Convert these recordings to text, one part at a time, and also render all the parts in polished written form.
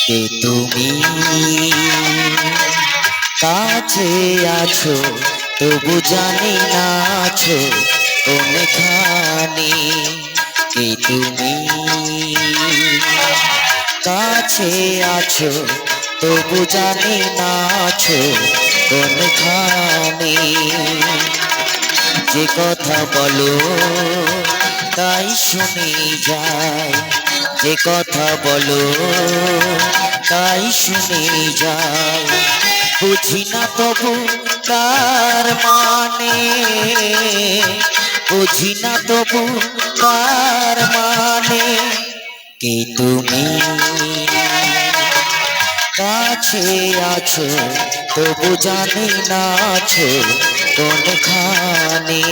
কে তুমি কাছে আছো তবু জানি না আছো কোনখানে। কে তুমি কাছে আছো তবু জানি না আছো কোনখানে। যে কথা বলো তাই শুনে যায়, যে কথা বলো তাই শুনে যায়। বুঝি না তবু তার মানে, বুঝি না তবু তার মানে। কে তুমি কাছে আছো তবু জানি না আছো কোনখানে।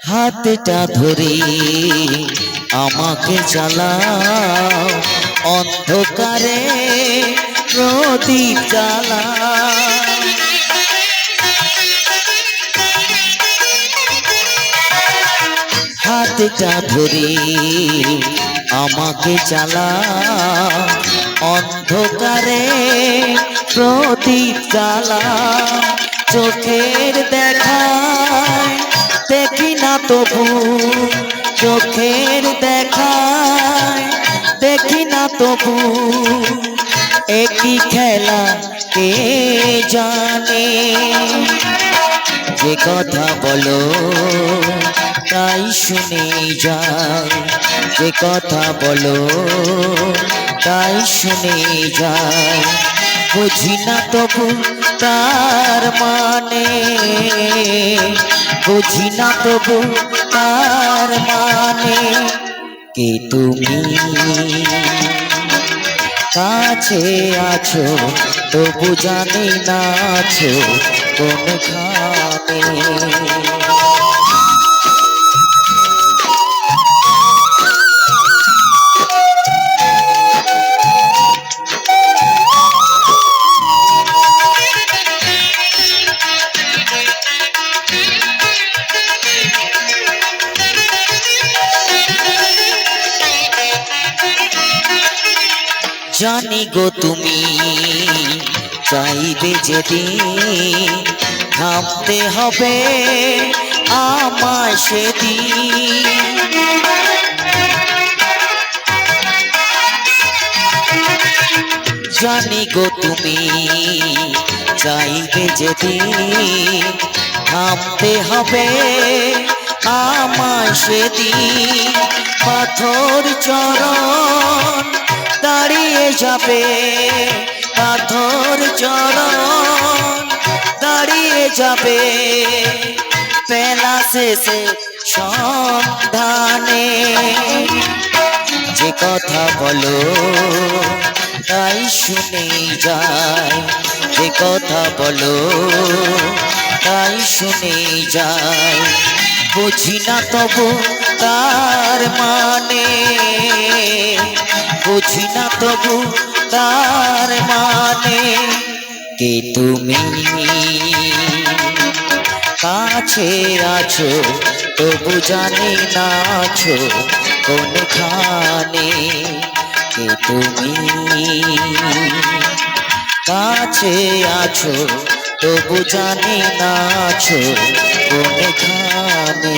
হাতটা ধরে আমাকে জ্বালাও, অন্ধকারে প্রদীপ জ্বালাও। হাতটা ধরে আমাকে জ্বালাও, অন্ধকারে প্রদীপ জ্বালাও। চোখের দেখায় দেখি না তবু, চোখের দেখায় দেখি না তবু। একই খেলা কে জানে। যে কথা বলো তাই শুনে যায়, যে কথা বলো তাই শুনে যায়। বুঝি না তবু তার মানে, বুঝি না তবু তার মানে। কে তুমি কাছে আছো তবু জানি না আছো কোনখানে। জানি গো তুমি চাইবে যেদিন, থামতে হবে আমায় সেদিন। জানি গো তুমি চাইবে যেদিন, থামতে হবে আমায় সেদিন। পাথর চরণ দাঁড়িয়ে যাবে, পাথর চরণ দাঁড়িয়ে যাবে। বেলা শেষে সন্ধানে। যে কথা বলো তাই শুনে যায়, যে কথা বলো তাই শুনে যায়। বুঝি না তবু তার মানে, বুঝি না তবু তার মানে। কে তুমি কাছে আছো তবু জানি না আছো কোনখানে। কে তুমি কাছে আছো তবু জানি না আছো কোনখানে।